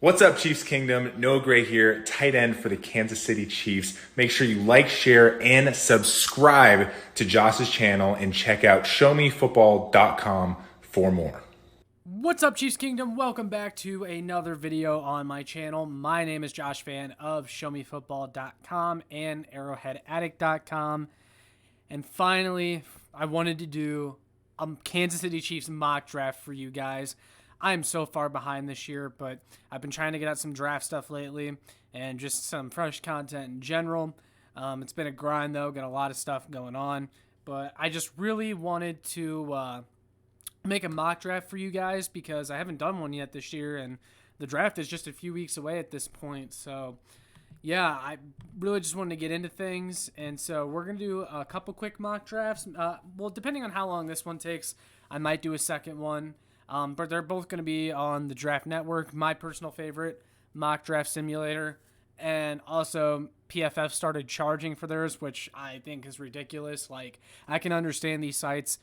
What's up, Chiefs Kingdom? Noah Gray here, tight end for the Kansas City Chiefs. Make sure you like, share, and subscribe to Josh's channel and check out showmefootball.com for more. What's up, Chiefs Kingdom? Welcome back to another video on my channel. My name is Josh Fan of showmefootball.com and arrowheadaddict.com. And finally, I wanted to do a Kansas City Chiefs mock draft for you guys. I am so far behind this year, but I've been trying to get out some draft stuff lately and just some fresh content in general. It's been a grind, though. Got a lot of stuff going on. But I just really wanted to make a mock draft for you guys because I haven't done one yet this year, and the draft is just a few weeks away at this point. So yeah, I really just wanted to get into things, and so we're gonna do a couple quick mock drafts. Well, depending on how long this one takes, I might do a second one, but they're both gonna be on the Draft Network, my personal favorite mock draft simulator. And also, PFF started charging for theirs, which I think is ridiculous. Like, I can understand these sites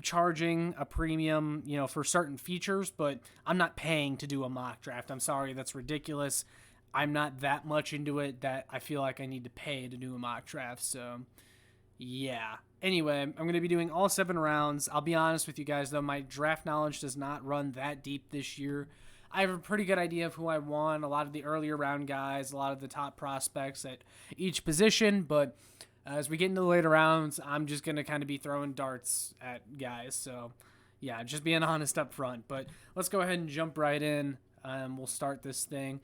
charging a premium, for certain features, but I'm not paying to do a mock draft. I'm sorry, that's ridiculous. I'm not that much into it that I feel like I need to pay to do a mock draft. So, yeah. Anyway, I'm going to be doing all 7 rounds. I'll be honest with you guys, though, my draft knowledge does not run that deep this year. I have a pretty good idea of who I want, a lot of the earlier round guys, a lot of the top prospects at each position, but as we get into the later rounds, I'm just going to kind of be throwing darts at guys. So, yeah, just being honest up front. But let's go ahead and jump right in. We'll start this thing.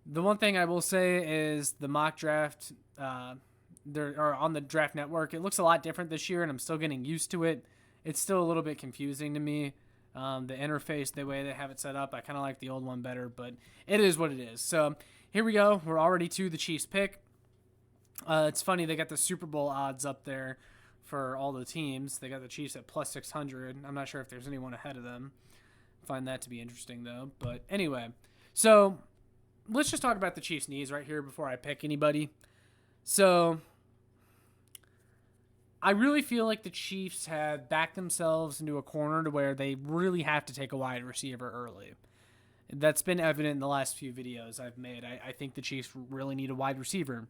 The one thing I will say is the mock draft on the Draft Network, it looks a lot different this year, and I'm still getting used to it. It's still a little bit confusing to me. The interface, the way they have it set up, I kind of like the old one better, but it is what it is. So here we go. We're already to the Chiefs pick. It's funny, they got the Super Bowl odds up there for all the teams. They got the Chiefs at plus 600. I'm not sure if there's anyone ahead of them. Find that to be interesting, though. But anyway, so let's just talk about the Chiefs' needs right here before I pick anybody. So I really feel like the Chiefs have backed themselves into a corner to where they really have to take a wide receiver early. That's been evident in the last few videos I've made. I think the Chiefs really need a wide receiver.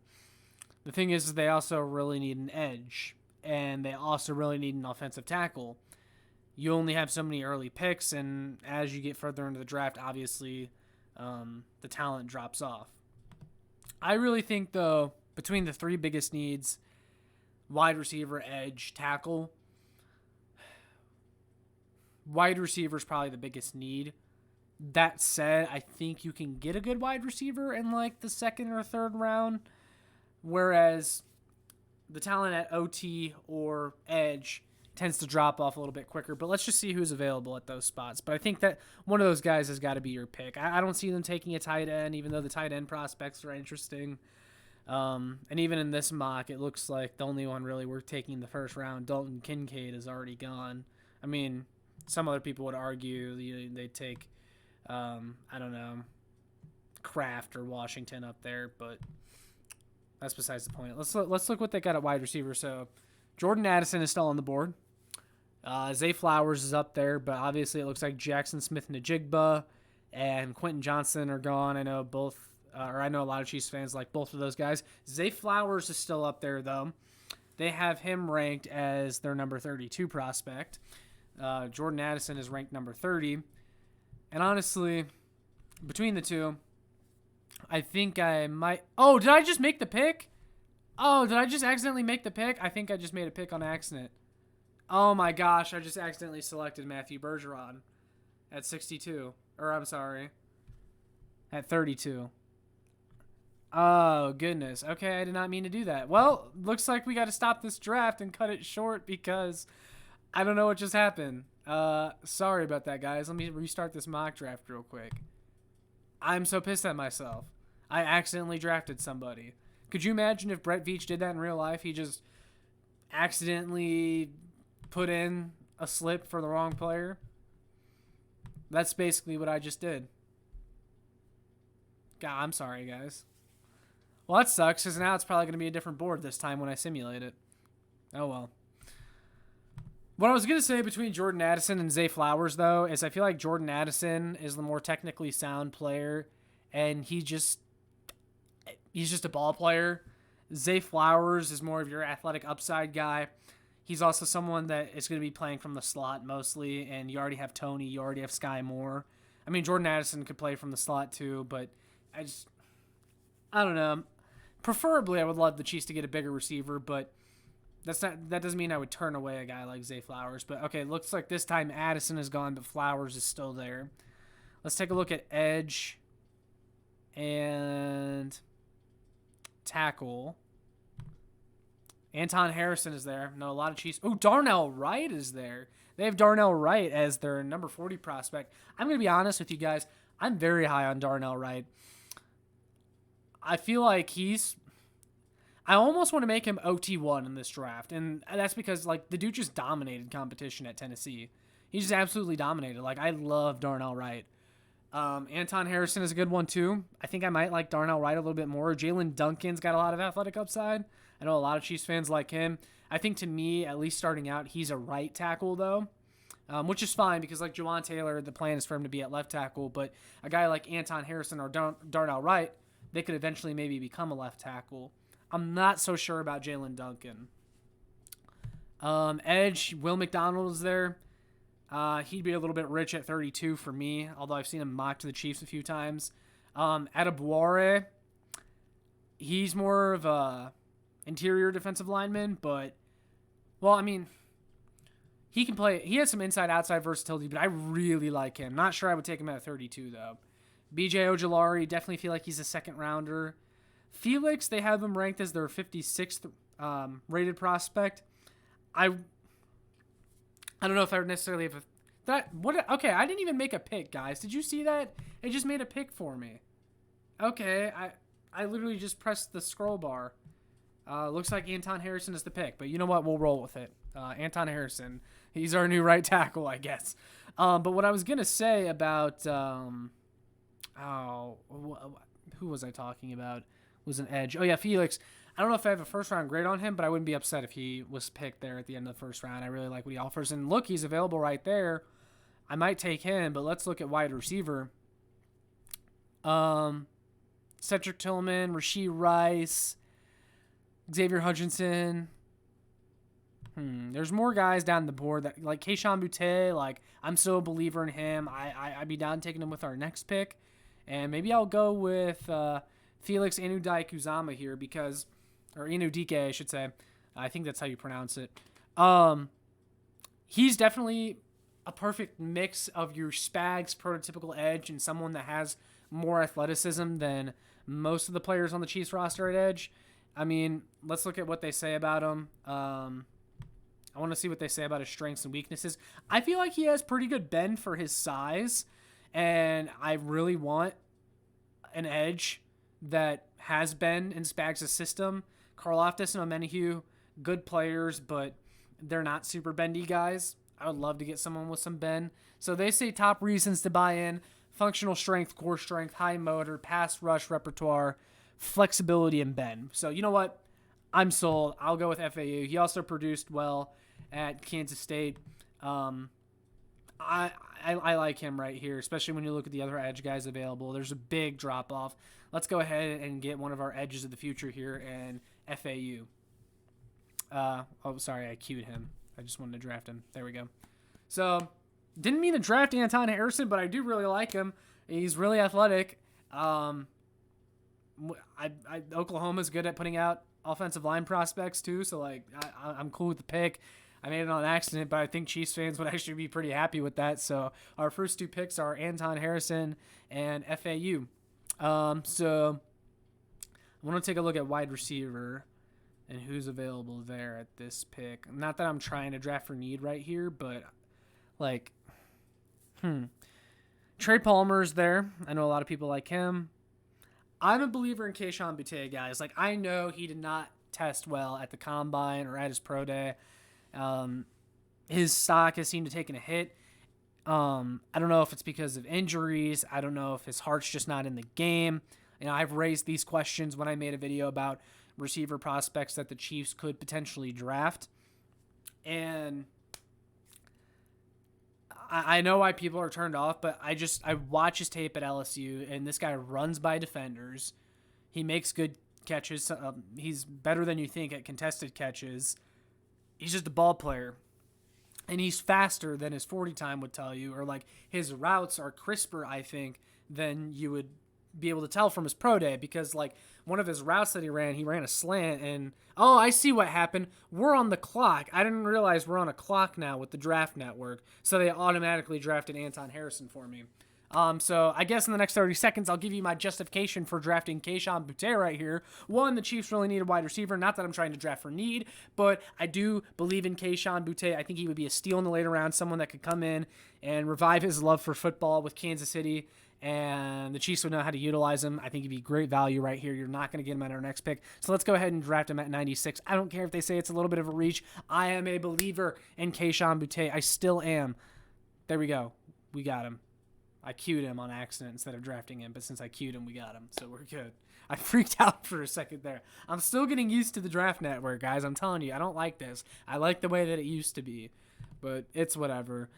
The thing is they also really need an edge, and they also really need an offensive tackle. You only have so many early picks, and as you get further into the draft, obviously, the talent drops off. I really think, though, between the 3 biggest needs, wide receiver, edge, tackle, wide receiver is probably the biggest need. That said, I think you can get a good wide receiver in like the 2nd or 3rd round, whereas the talent at OT or edge tends to drop off a little bit quicker. But let's just see who's available at those spots. But I think that one of those guys has got to be your pick. I don't see them taking a tight end, even though the tight end prospects are interesting. And even in this mock, it looks like the only one really worth taking in the 1st round, Dalton Kincaid, is already gone. I mean, some other people would argue they'd take, I don't know, Kraft or Washington up there, but that's besides the point. Let's look what they got at wide receiver. So Jordan Addison is still on the board. Zay Flowers is up there, but obviously it looks like Jackson Smith-Njigba and Quentin Johnson are gone. I know I know a lot of Chiefs fans like both of those guys. Zay Flowers is still up there, though. They have him ranked as their number 32 prospect. Jordan Addison is ranked number 30. And honestly, between the two, I think I might... Oh, did I just make the pick? Oh, did I just accidentally make the pick? I think I just made a pick on accident. Oh my gosh, I just accidentally selected Matthew Bergeron at 62. Or, I'm sorry, at 32. Oh, goodness. Okay, I did not mean to do that. Well, looks like we got to stop this draft and cut it short because I don't know what just happened. Sorry about that, guys. Let me restart this mock draft real quick. I'm so pissed at myself. I accidentally drafted somebody. Could you imagine if Brett Veach did that in real life? He just accidentally put in a slip for the wrong player? That's basically what I just did. God, I'm sorry, guys. Well, that sucks, because now it's probably going to be a different board this time when I simulate it. Oh, well. What I was going to say between Jordan Addison and Zay Flowers, though, is I feel like Jordan Addison is the more technically sound player, and he's just a ball player. Zay Flowers is more of your athletic upside guy. He's also someone that is going to be playing from the slot mostly, and you already have Tony, you already have Sky Moore. I mean, Jordan Addison could play from the slot too, but I don't know. Preferably, I would love the Chiefs to get a bigger receiver, but that doesn't mean I would turn away a guy like Zay Flowers. But okay, looks like this time Addison is gone, but Flowers is still there. Let's take a look at edge and tackle. Anton Harrison is there. No, a lot of Chiefs. Oh, Darnell Wright is there. They have Darnell Wright as their number 40 prospect. I'm going to be honest with you guys. I'm very high on Darnell Wright. I feel like I almost want to make him OT1 in this draft. And that's because, like, the dude just dominated competition at Tennessee. He just absolutely dominated. Like, I love Darnell Wright. Anton Harrison is a good one, too. I think I might like Darnell Wright a little bit more. Jalen Duncan's got a lot of athletic upside. I know a lot of Chiefs fans like him. I think, to me, at least starting out, he's a right tackle, though. Which is fine because, like Jawan Taylor, the plan is for him to be at left tackle. But a guy like Anton Harrison or Darnell Wright, they could eventually maybe become a left tackle. I'm not so sure about Jalen Duncan. Edge, Will McDonald is there. He'd be a little bit rich at 32 for me, although I've seen him mocked to the Chiefs a few times. Adebawore, he's more of a interior defensive lineman, but, well, I mean, he can play. He has some inside-outside versatility, but I really like him. Not sure I would take him at 32, though. B.J. Ojulari, definitely feel like he's a second-rounder. Felix, they have him ranked as their 56th rated prospect. I don't know if I would necessarily have okay, I didn't even make a pick, guys. Did you see that? It just made a pick for me. Okay, I literally just pressed the scroll bar. Looks like Anton Harrison is the pick, but you know what? We'll roll with it. Anton Harrison, he's our new right tackle, I guess. But what I was going to say about, who was I talking about? Was an edge. Oh, yeah, Felix. I don't know if I have a first-round grade on him, but I wouldn't be upset if he was picked there at the end of the first round. I really like what he offers. And look, he's available right there. I might take him, but let's look at wide receiver. Cedric Tillman, Rashee Rice, Xavier Hutchinson. There's more guys down the board that like Kayshon Boutte. Like I'm still a believer in him. I'd be down taking him with our next pick, and maybe I'll go with Felix Anudike-Uzomah here because, or Inudike, I should say. I think that's how you pronounce it. He's definitely a perfect mix of your Spags prototypical edge and someone that has more athleticism than most of the players on the Chiefs roster at edge. I mean, let's look at what they say about him. I want to see what they say about his strengths and weaknesses. I feel like he has pretty good bend for his size, and I really want an edge that has been in Spags' system. Karlaftis and Omenihu, good players, but they're not super bendy guys. I would love to get someone with some bend. So they say top reasons to buy in: functional strength, core strength, high motor, pass rush repertoire, flexibility, and bend. So you know what? I'm sold. I'll go with FAU. He also produced well at Kansas State. I like him right here, especially when you look at the other edge guys available. There's a big drop-off. Let's go ahead and get one of our edges of the future here in FAU. Sorry, I queued him. I just wanted to draft him. There we go. So, didn't mean to draft Anton Harrison, but I do really like him. He's really athletic. Oklahoma's good at putting out offensive line prospects too, so like I'm cool with the pick. I made it on accident, but I think Chiefs fans would actually be pretty happy with that. So our first two picks are Anton Harrison and FAU. So I want to take a look at wide receiver and who's available there at this pick. Not that I'm trying to draft for need right here, but like, Trey Palmer's there. I know a lot of people like him. I'm a believer in Kayshon Boutte, guys. Like, I know he did not test well at the Combine or at his pro day. His stock has seemed to taken a hit. I don't know if it's because of injuries. I don't know if his heart's just not in the game. You know, I've raised these questions when I made a video about receiver prospects that the Chiefs could potentially draft. And I know why people are turned off, but I watch his tape at LSU, and this guy runs by defenders. He makes good catches. He's better than you think at contested catches. He's just a ball player. And he's faster than his 40 time would tell you, or like his routes are crisper, I think, than you would be able to tell from his pro day, because like one of his routes that he ran a slant, and oh, I see what happened. We're on the clock. I didn't realize we're on a clock now with the draft network, so they automatically drafted Anton Harrison for me. So I guess in the next 30 seconds, I'll give you my justification for drafting Kayshon Boutte right here. One, the Chiefs really need a wide receiver. Not that I'm trying to draft for need, but I do believe in Kayshon Boutte. I think he would be a steal in the later round, someone that could come in and revive his love for football with Kansas City, and the Chiefs would know how to utilize him. I think he'd be great value right here. You're not going to get him at our next pick. So let's go ahead and draft him at 96. I don't care if they say it's a little bit of a reach. I am a believer in Kayshon Boutte. I still am. There we go. We got him. I queued him on accident instead of drafting him, but since I queued him, we got him, so we're good. I freaked out for a second there. I'm still getting used to the draft network, guys. I'm telling you, I don't like this. I like the way that it used to be, but it's whatever.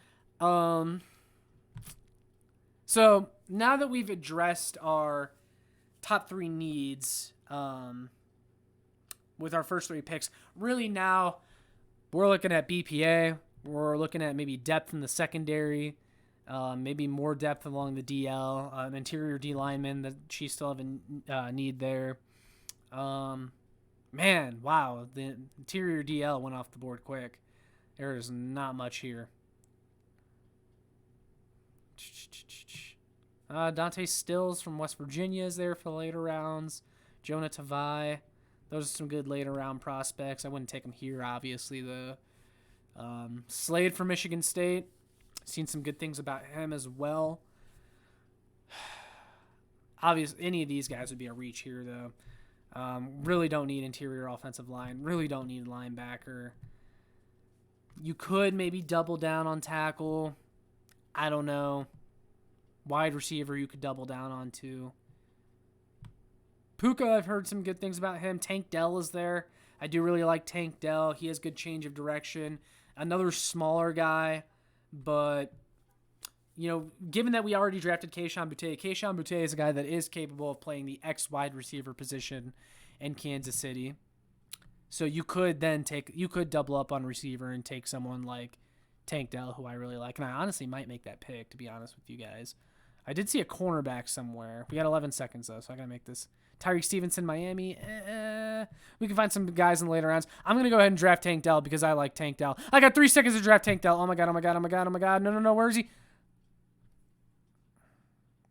So now that we've addressed our top 3 needs with our first 3 picks, really now we're looking at BPA. We're looking at maybe depth in the secondary. Maybe more depth along the DL, an interior D lineman that she still have a need there. Man, wow, the interior DL went off the board quick. There is not much here. Dante Stills from West Virginia is there for the later rounds. Jonah Tavai. Those are some good later round prospects. I wouldn't take them here, obviously. The Slade from Michigan State. Seen some good things about him as well. Obviously, any of these guys would be a reach here, though. Really don't need interior offensive line. Really don't need linebacker. You could maybe double down on tackle. I don't know. Wide receiver you could double down on, too. Puka, I've heard some good things about him. Tank Dell is there. I do really like Tank Dell. He has good change of direction. Another smaller guy. But, you know, given that we already drafted Kayshon Boutte is a guy that is capable of playing the X wide receiver position in Kansas City. So you could double up on receiver and take someone like Tank Dell, who I really like. And I honestly might make that pick, to be honest with you guys. I did see a cornerback somewhere. We got 11 seconds, though, so I got to make this. Tyreek Stevenson, Miami. We can find some guys in the later rounds. I'm going to go ahead and draft Tank Dell because I like Tank Dell. I got 3 seconds to draft Tank Dell. Oh, my God, oh, my God, oh, my God, oh, my God. No. Where is he?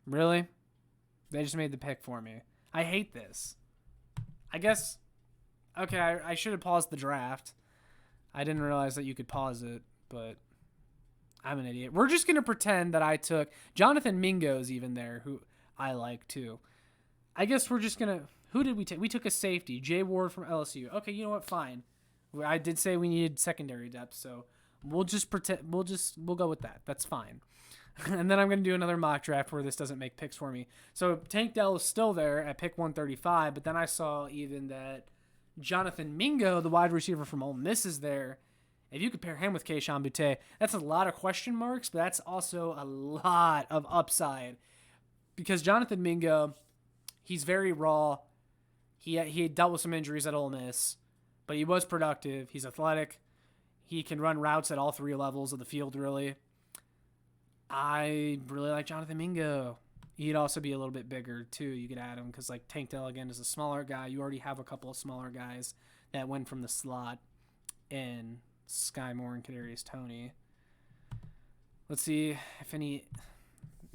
Really? They just made the pick for me. I hate this. I guess, okay, I should have paused the draft. I didn't realize that you could pause it, but I'm an idiot. We're just going to pretend that I took Jonathan Mingo's even there, who I like too. I guess we're just going to, who did we take? We took a safety, Jay Ward from LSU. Okay, you know what? Fine. I did say we needed secondary depth, so we'll just pretend, we'll go with that. That's fine. And then I'm going to do another mock draft where this doesn't make picks for me. So Tank Dell is still there at pick 135, but then I saw even that Jonathan Mingo, the wide receiver from Ole Miss, is there. If you compare him with Kayshon Boutte, that's a lot of question marks, but that's also a lot of upside. Because Jonathan Mingo, he's very raw. He had dealt with some injuries at Ole Miss, but he was productive. He's athletic. He can run routes at all 3 levels of the field, really. I really like Jonathan Mingo. He'd also be a little bit bigger, too. You could add him because, like, Tank Dell, again, is a smaller guy. You already have a couple of smaller guys that went from the slot in Sky Moore and Kadarius Toney. Let's see if none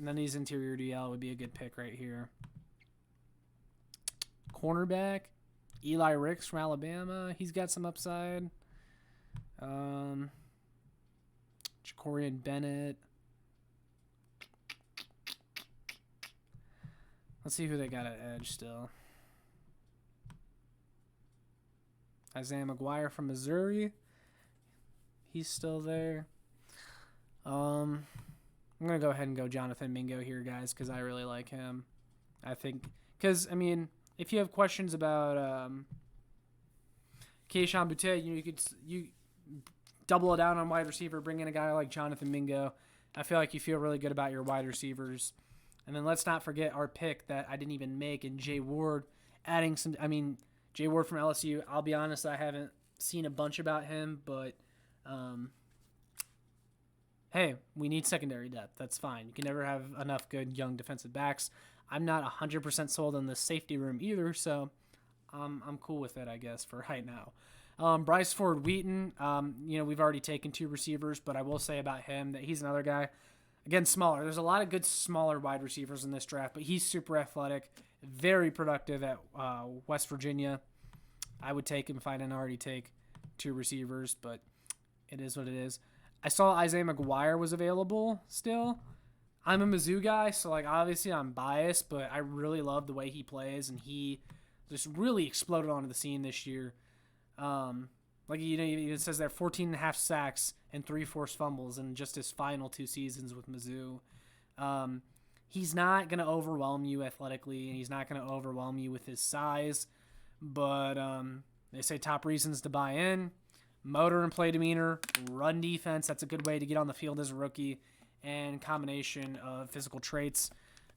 of these interior DL would be a good pick right here. Cornerback, Eli Ricks from Alabama. He's got some upside. Jacorian Bennett. Let's see who they got at edge still. Isaiah McGuire from Missouri. He's still there. I'm going to go ahead and go Jonathan Mingo here, guys, because I really like him. I think, because, I mean, if you have questions about Kayshon Boutte, you double it down on wide receiver, bring in a guy like Jonathan Mingo. I feel like you feel really good about your wide receivers. And then let's not forget our pick that I didn't even make in Jay Ward, adding some. I mean, Jay Ward from LSU. I'll be honest, I haven't seen a bunch about him, but hey, we need secondary depth. That's fine. You can never have enough good young defensive backs. I'm not 100% sold on the safety room either, so I'm cool with it, I guess, for right now. Bryce Ford Wheaton, we've already taken 2 receivers, but I will say about him that he's another guy. Again, smaller. There's a lot of good smaller wide receivers in this draft, but he's super athletic, very productive at West Virginia. I would take him if I didn't already take 2 receivers, but it is what it is. I saw Isaiah McGuire was available still. I'm a Mizzou guy, so like obviously I'm biased, but I really love the way he plays, and he just really exploded onto the scene this year. It says there 14 and a half sacks and 3 forced fumbles in just his final 2 seasons with Mizzou. He's not going to overwhelm you athletically, and he's not going to overwhelm you with his size, but they say top reasons to buy in: motor and play demeanor, run defense. That's a good way to get on the field as a rookie, and combination of physical traits.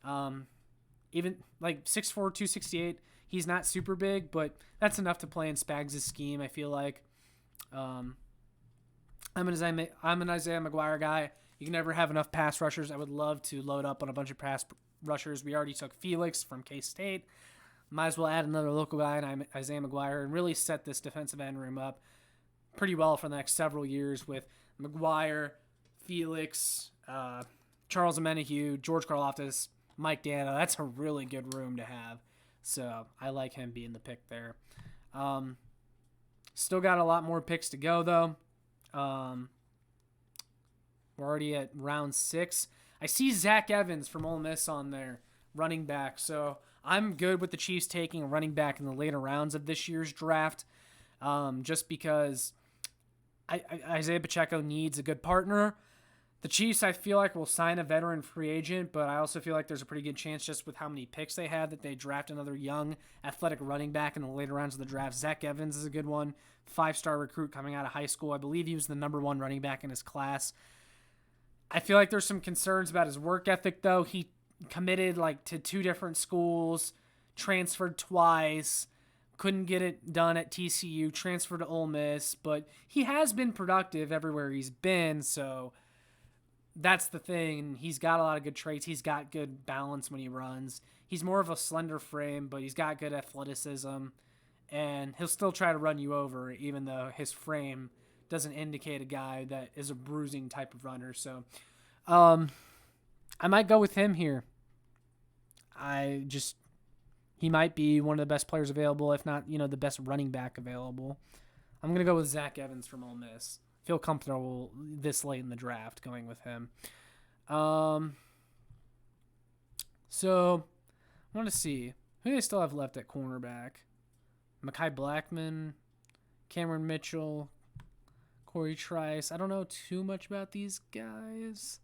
Even like 6'4", 268, he's not super big, but that's enough to play in Spags' scheme, I feel like. I'm an Isaiah McGuire guy. You can never have enough pass rushers. I would love to load up on a bunch of pass rushers. We already took Felix from K-State. Might as well add another local guy, and I'm Isaiah McGuire, and really set this defensive end room up pretty well for the next several years with McGuire, Felix, Charles Omenihu, George Karlaftis, Mike Dana. That's a really good room to have. So I like him being the pick there. Still got a lot more picks to go, though. We're already at round 6. I see Zach Evans from Ole Miss on there, running back. So I'm good with the Chiefs taking a running back in the later rounds of this year's draft, just because Isaiah Pacheco needs a good partner. The Chiefs, I feel like, will sign a veteran free agent, but I also feel like there's a pretty good chance, just with how many picks they have, that they draft another young, athletic running back in the later rounds of the draft. Zach Evans is a good one, 5-star recruit coming out of high school. I believe he was the number 1 running back in his class. I feel like there's some concerns about his work ethic, though. He committed to 2 different schools, transferred twice, couldn't get it done at TCU, transferred to Ole Miss, but he has been productive everywhere he's been, so that's the thing. He's got a lot of good traits. He's got good balance when he runs. He's more of a slender frame, but he's got good athleticism, and he'll still try to run you over, even though his frame doesn't indicate a guy that is a bruising type of runner. So I might go with him here. He might be one of the best players available, if not, the best running back available. I'm going to go with Zach Evans from Ole Miss. Feel comfortable this late in the draft going with him. So I want to see who they still have left at cornerback. Mekhi Blackman, Cameron Mitchell, Corey Trice. I don't know too much about these guys.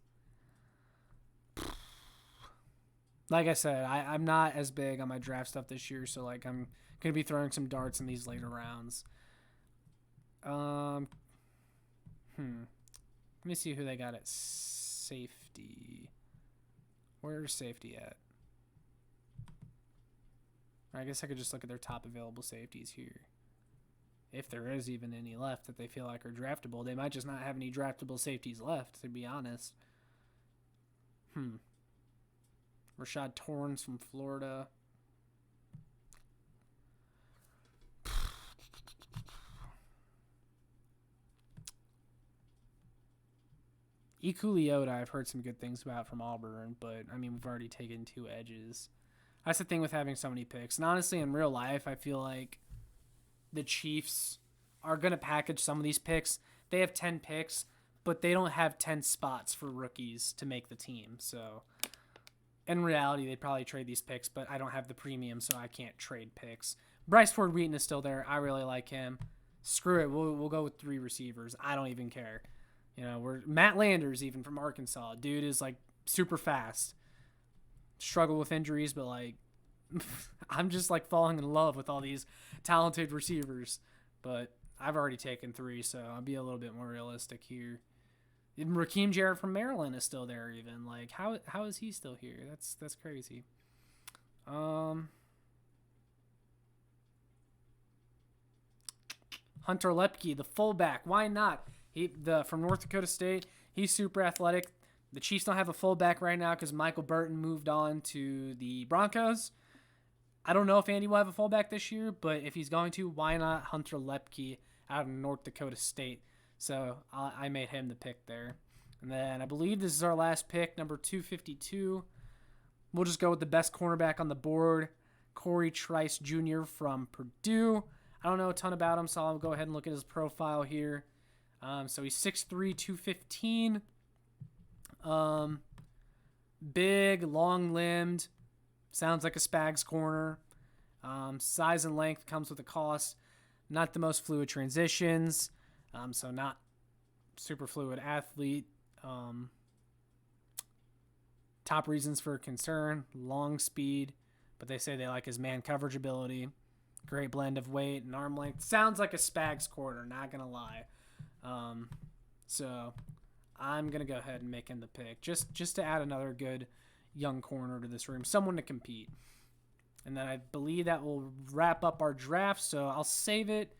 Like I said, I'm not as big on my draft stuff this year, so I'm going to be throwing some darts in these later rounds. Let me see who they got at safety. Where's safety at? I guess I could just look at their top available safeties here. If there is even any left that they feel like are draftable. They might just not have any draftable safeties left, to be honest. Rashad Torrance from Florida. Leota, I've heard some good things about from Auburn, but we've already taken 2 edges. That's the thing with having so many picks. And honestly, in real life, I feel like the Chiefs are going to package some of these picks. They have 10 picks, but they don't have 10 spots for rookies to make the team. So in reality, they'd probably trade these picks, but I don't have the premium, so I can't trade picks. Bryce Ford Wheaton is still there. I really like him. Screw it. We'll go with 3 receivers. I don't even care. We're Matt Landers, even from Arkansas. Dude is super fast. Struggle with injuries, but I'm just falling in love with all these talented receivers. But I've already taken 3, so I'll be a little bit more realistic here. And Raheem Jarrett from Maryland is still there. Even like how is he still here? That's crazy. Hunter Lepke, the fullback. Why not? From North Dakota State. He's super athletic. The Chiefs don't have a fullback right now because Michael Burton moved on to the Broncos. I don't know if Andy will have a fullback this year, but if he's going to, why not Hunter Lepke out of North Dakota State? So I made him the pick there. And then I believe this is our last pick, number 252. We'll just go with the best cornerback on the board, Corey Trice Jr. from Purdue. I don't know a ton about him, so I'll go ahead and look at his profile here. So he's 6'3", 215. Big, long-limbed. Sounds like a Spags corner. Size and length comes with a cost. Not the most fluid transitions. So not super fluid athlete. Top reasons for concern, long speed. But they say they like his man coverage ability. Great blend of weight and arm length. Sounds like a Spags corner, not going to lie. So I'm going to go ahead and make him the pick. Just to add another good young corner to this room. Someone to compete. And then I believe that will wrap up our draft. So I'll save it.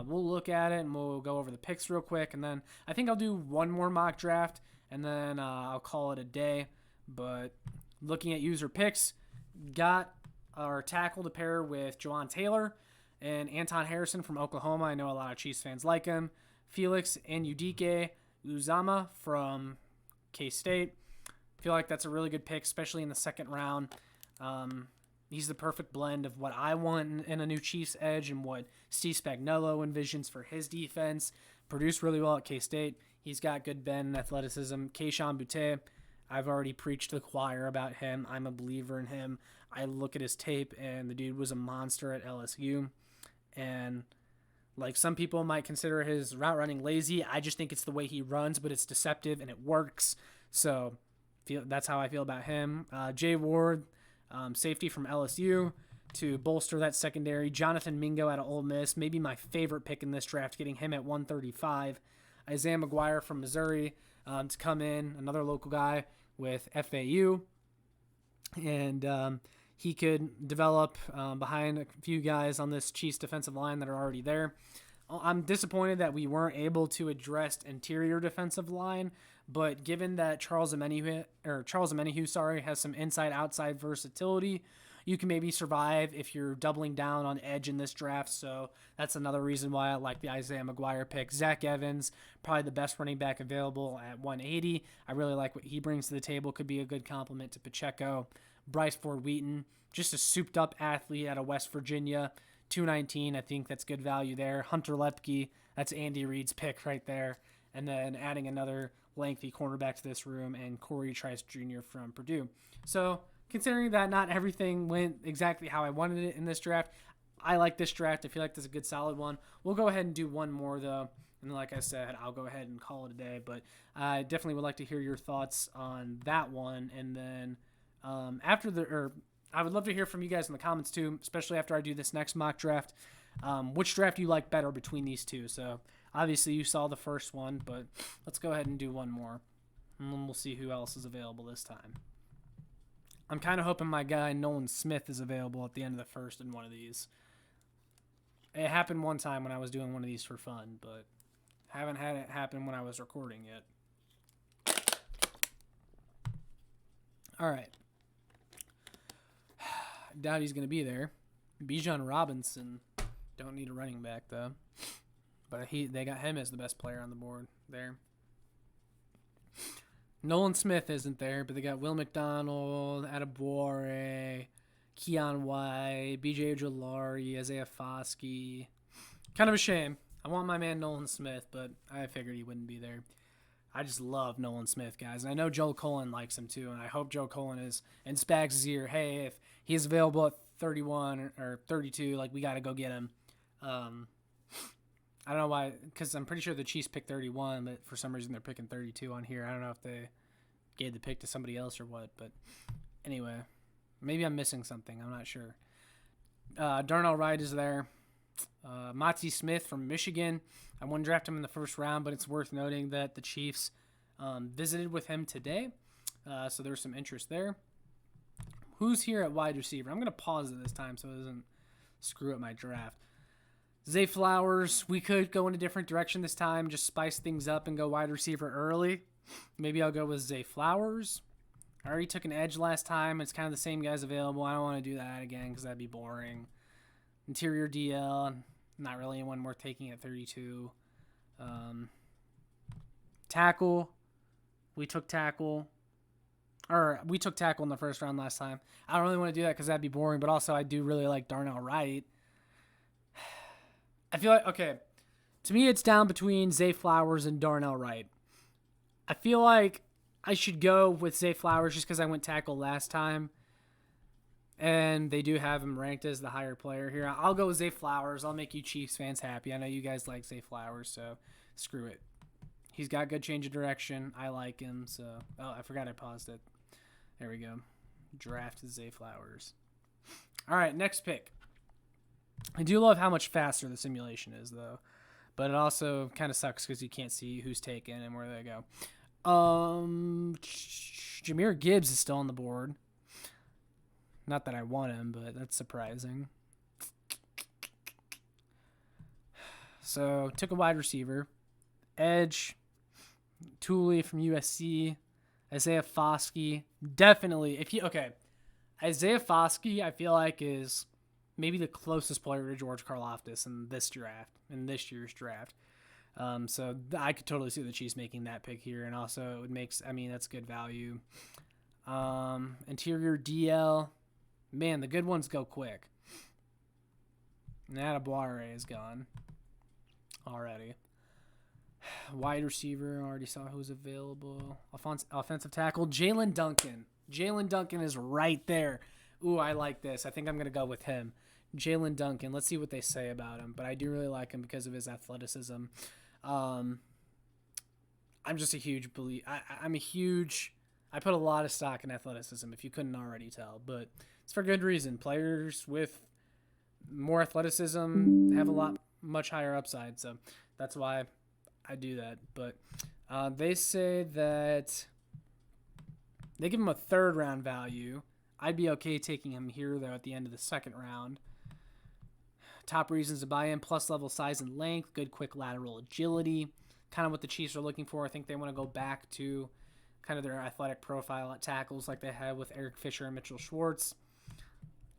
We'll look at it and we'll go over the picks real quick. And then I think I'll do one more mock draft. And then I'll call it a day. But looking at user picks, got our tackle to pair with Jawan Taylor and Anton Harrison from Oklahoma. I know a lot of Chiefs fans like him. Felix Anudike Uzama from K-State. Feel like that's a really good pick, especially in the second round. He's the perfect blend of what I want in a new Chiefs edge and what Steve Spagnuolo envisions for his defense. Produced really well at K-State. He's got good bend and athleticism. Kayshon Boutte, I've already preached to the choir about him. I'm a believer in him. I look at his tape, and the dude was a monster at LSU. And like some people might consider his route running lazy. I just think it's the way he runs, but it's deceptive and it works. So that's how I feel about him. Jay Ward, safety from LSU to bolster that secondary. Jonathan Mingo out of Ole Miss, maybe my favorite pick in this draft, getting him at 135. Isaiah McGuire from Missouri to come in, another local guy with FAU. And he could develop behind a few guys on this Chiefs defensive line that are already there. I'm disappointed that we weren't able to address interior defensive line, but given that Charles Omenihu has some inside-outside versatility, you can maybe survive if you're doubling down on edge in this draft. So that's another reason why I like the Isaiah McGuire pick. Zach Evans, probably the best running back available at 180. I really like what he brings to the table. Could be a good compliment to Pacheco. Bryce Ford Wheaton, just a souped-up athlete out of West Virginia. 219, I think that's good value there. Hunter Lepke, that's Andy Reid's pick right there. And then adding another lengthy cornerback to this room, and Corey Trice Jr. from Purdue. So considering that not everything went exactly how I wanted it in this draft, I like this draft. I feel like this is a good solid one. We'll go ahead and do one more though. And like I said, I'll go ahead and call it a day. But I definitely would like to hear your thoughts on that one. And then I would love to hear from you guys in the comments too, especially after I do this next mock draft. Which draft you like better between these two? So obviously you saw the first one, but let's go ahead and do one more. And then we'll see who else is available this time. I'm kind of hoping my guy Nolan Smith is available at the end of the first in one of these. It happened one time when I was doing one of these for fun, but haven't had it happen when I was recording yet. All right. Doubt he's going to be there. Bijan Robinson. Don't need a running back, though. But they got him as the best player on the board there. Nolan Smith isn't there, but they got Will McDonald, Adebawore, Keon White, B.J. Ojulari, Isaiah Foskey. Kind of a shame. I want my man Nolan Smith, but I figured he wouldn't be there. I just love Nolan Smith, guys. And I know Joe Cullen likes him, too, and I hope Joe Cullen is in Spags' ear. Hey, if he's available at 31 or 32, like, we got to go get him. I don't know why, because I'm pretty sure the Chiefs picked 31, but for some reason they're picking 32 on here. I don't know if they gave the pick to somebody else or what, but anyway, maybe I'm missing something. I'm not sure. Darnell Wright is there. Motzie Smith from Michigan. I wouldn't draft him in the first round, but it's worth noting that the Chiefs Visited with him today, so there's some interest there. Who's here at wide receiver? I'm going to pause it this time so it doesn't screw up my draft. Zay Flowers, we could go in a different direction this time, just spice things up and go wide receiver early. Maybe I'll go with Zay Flowers. I already took an edge last time. It's kind of the same guys available. I don't want to do that again because that'd be boring. Interior DL, not really anyone worth taking at 32. Tackle, we took tackle in the first round last time. I don't really want to do that because that'd be boring, but also I do really like Darnell Wright. I feel like, okay, to me it's down between Zay Flowers and Darnell Wright. I feel like I should go with Zay Flowers just because I went tackle last time, and they do have him ranked as the higher player here. I'll go with Zay Flowers. I'll make you Chiefs fans happy. I know you guys like Zay Flowers, so screw it. He's got good change of direction. I like him, so... Oh, I forgot I paused it. There we go. Draft Zay Flowers. All right, next pick. I do love how much faster the simulation is, though. But it also kind of sucks because you can't see who's taken and where they go. Jahmyr Gibbs is still on the board. Not that I want him, but that's surprising. So, took a wide receiver. Edge. Tooley from USC. Isaiah Foskey. Definitely. Isaiah Foskey, I feel like, is maybe the closest player to George Karlaftis in this year's draft. So I could totally see the Chiefs making that pick here, and also it makes, that's good value. Interior DL, man, the good ones go quick. Natabuare is gone already. Wide receiver, already saw who's available. Offensive tackle, Jalen Duncan. Jalen Duncan is right there. Ooh, I like this. I think I'm going to go with him. Jalen Duncan. Let's see what they say about him. But I do really like him because of his athleticism. I'm just a huge believer. I put a lot of stock in athleticism, if you couldn't already tell. But it's for good reason. Players with more athleticism have much higher upside. So that's why I do that. But they say that they give him a third round value. I'd be okay taking him here, though, at the end of the second round. Top reasons to buy him: plus level size and length, good quick lateral agility, kind of what the Chiefs are looking for. I think they want to go back to kind of their athletic profile at tackles like they had with Eric Fisher and Mitchell Schwartz.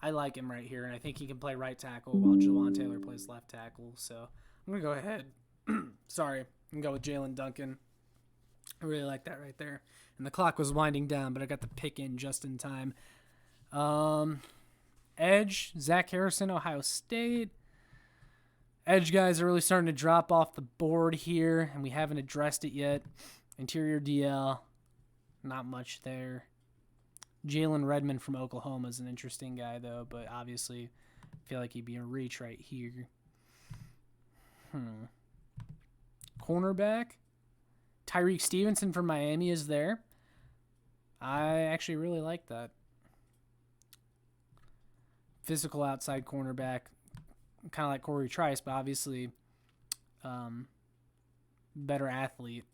I like him right here, and I think he can play right tackle while Jawan Taylor plays left tackle. So I'm going to go ahead. And go with Jalen Duncan. I really like that right there. And the clock was winding down, but I got the pick in just in time. Edge, Zach Harrison, Ohio State. Edge guys are really starting to drop off the board here, and we haven't addressed it yet. Interior DL, not much there. Jalen Redmond from Oklahoma is an interesting guy, though, but obviously I feel like he'd be a reach right here. Cornerback, Tyreek Stevenson from Miami is there. I actually really like that. Physical outside cornerback, kind of like Corey Trice, but obviously better athlete.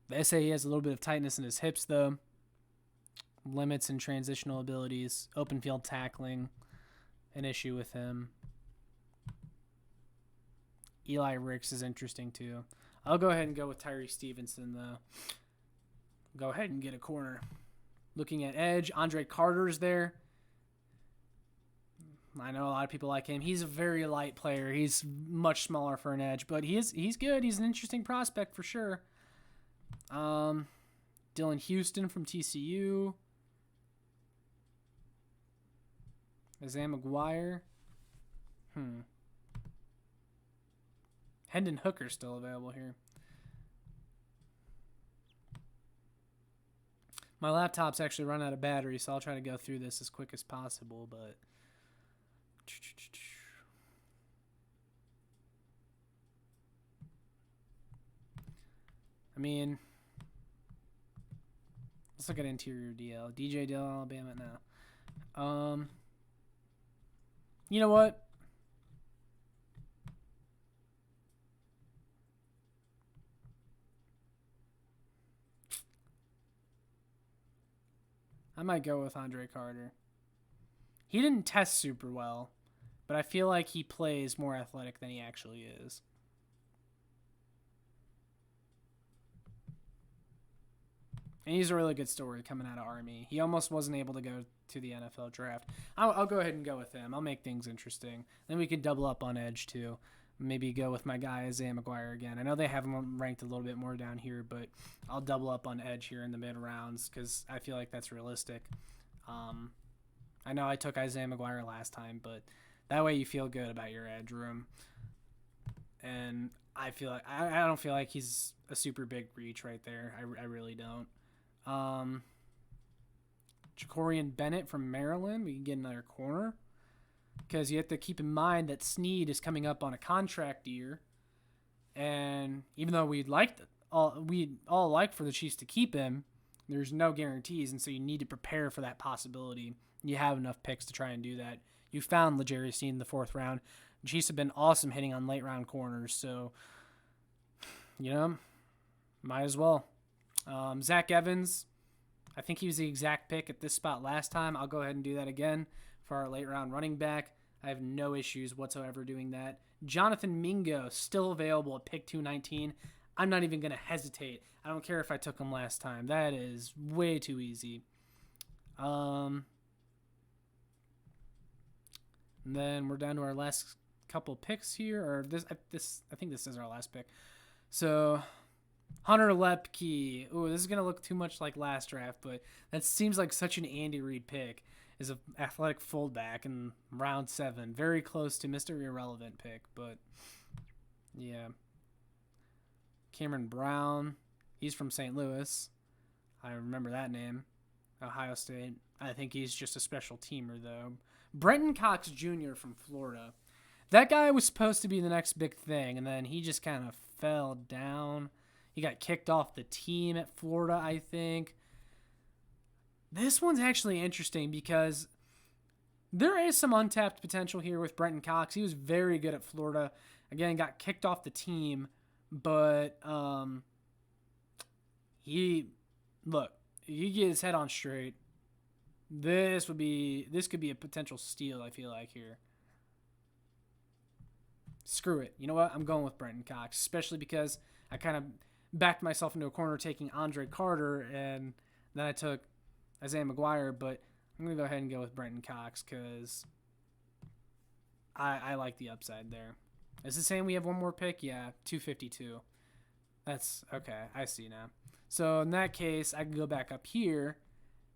They say he has a little bit of tightness in his hips, though. Limits in transitional abilities. Open field tackling, an issue with him. Eli Ricks is interesting, too. I'll go ahead and go with Tyree Stevenson, though. Go ahead and get a corner. Looking at edge, Andre Carter's there. I know a lot of people like him. He's a very light player. He's much smaller for an edge, but he's good. He's an interesting prospect for sure. Dylan Houston from TCU. Isaiah McGuire. Hendon Hooker's still available here. My laptop's actually run out of battery, so I'll try to go through this as quick as possible, but let's look at interior DL. DJ Dillon, Alabama now. You know what? I might go with Andre Carter. He didn't test super well, but I feel like he plays more athletic than he actually is. And he's a really good story coming out of Army. He almost wasn't able to go to the NFL draft. I'll go ahead and go with him. I'll make things interesting. Then we can double up on edge too. Maybe go with my guy Isaiah McGuire again. I know they have him ranked a little bit more down here, but I'll double up on edge here in the mid rounds because I feel like that's realistic. I know I took Isaiah McGuire last time, but that way you feel good about your edge room. And I feel like I don't feel like he's a super big reach right there. I really don't. Jacorian Bennett from Maryland. We can get another corner because you have to keep in mind that Snead is coming up on a contract year, and even though we'd all like for the Chiefs to keep him, there's no guarantees, and so you need to prepare for that possibility. You have enough picks to try and do that. You found L'Jarius Sneed in the 4th round. The Chiefs have been awesome hitting on late round corners, so might as well. Zach Evans, I think he was the exact pick at this spot last time. I'll go ahead and do that again for our late round running back. I have no issues whatsoever doing that. Jonathan Mingo, still available at pick 219. I'm not even going to hesitate. I don't care if I took him last time. That is way too easy. And then we're down to our last couple picks here. Or I think this is our last pick. So Hunter Lepke. Ooh, this is going to look too much like last draft, but that seems like such an Andy Reid pick. Is an athletic fullback in round 7. Very close to Mr. Irrelevant pick, but yeah. Cameron Brown. He's from St. Louis. I remember that name. Ohio State. I think he's just a special teamer, though. Brenton Cox Jr. from Florida. That guy was supposed to be the next big thing, and then he just kind of fell down. He got kicked off the team at Florida, I think. This one's actually interesting because there is some untapped potential here with Brenton Cox. He was very good at Florida. Again, got kicked off the team, but he get his head on straight. This could be a potential steal, I feel like, here. Screw it. You know what? I'm going with Brenton Cox, especially because I kind of backed myself into a corner taking Andre Carter, and then I took Isaiah McGuire, but I'm going to go ahead and go with Brenton Cox because I like the upside there. Is it saying we have one more pick? Yeah, 252. That's okay. I see now. So in that case, I can go back up here,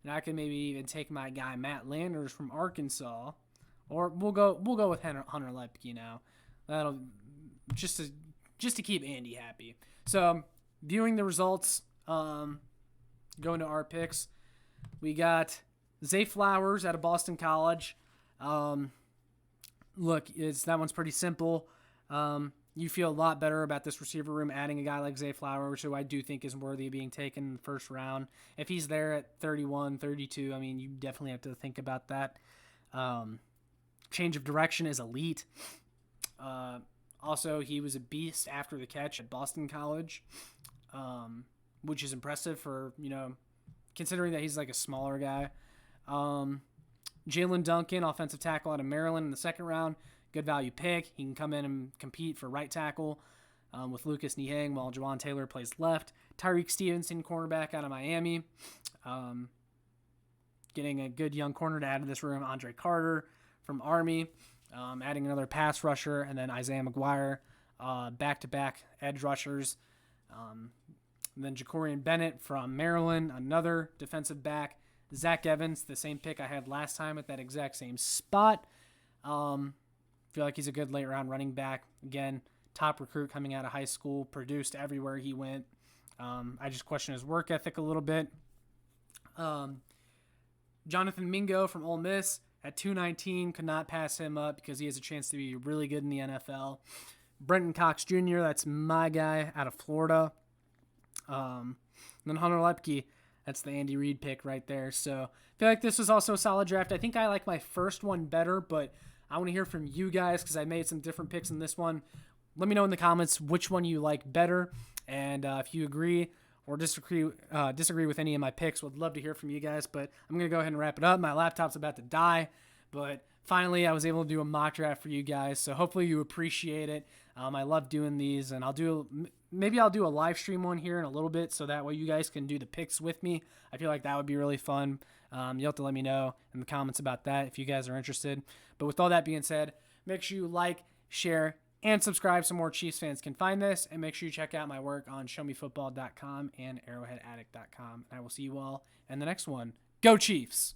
and I can maybe even take my guy Matt Landers from Arkansas, or we'll go with Hunter Lepke now. That'll just to keep Andy happy. So viewing the results, going to our picks, we got Zay Flowers out of Boston College. Look, that one's pretty simple. You feel a lot better about this receiver room adding a guy like Zay Flowers, who I do think is worthy of being taken in the first round. If he's there at 31, 32, I mean, you definitely have to think about that. Change of direction is elite. Also, he was a beast after the catch at Boston College, which is impressive for, considering that he's like a smaller guy. Jalen Duncan, offensive tackle out of Maryland in the 2nd round. Good value pick. He can come in and compete for right tackle with Lucas Niang while Jawan Taylor plays left. Tyreek Stevenson, cornerback out of Miami. Getting a good young corner to add to this room. Andre Carter from Army. Adding another pass rusher. And then Isaiah McGuire. Back-to-back edge rushers. And then Jacorian Bennett from Maryland. Another defensive back. Zach Evans, the same pick I had last time at that exact same spot. Feel like he's a good late-round running back. Again, top recruit coming out of high school, produced everywhere he went. I just question his work ethic a little bit. Jonathan Mingo from Ole Miss at 219, could not pass him up because he has a chance to be really good in the NFL. Brenton Cox Jr., that's my guy out of Florida. Then Hunter Lepke, that's the Andy Reid pick right there. So I feel like this was also a solid draft. I think I like my first one better, but I want to hear from you guys because I made some different picks in this one. Let me know in the comments which one you like better, and if you agree or disagree with any of my picks. Would love to hear from you guys, but I'm going to go ahead and wrap it up. My laptop's about to die, but finally I was able to do a mock draft for you guys, so hopefully you appreciate it. I love doing these, and maybe I'll do a live stream one here in a little bit, so that way you guys can do the picks with me. I feel like that would be really fun. You'll have to let me know in the comments about that if you guys are interested. But with all that being said, make sure you like, share, and subscribe so more Chiefs fans can find this. And make sure you check out my work on showmefootball.com and arrowheadaddict.com. And I will see you all in the next one. Go Chiefs!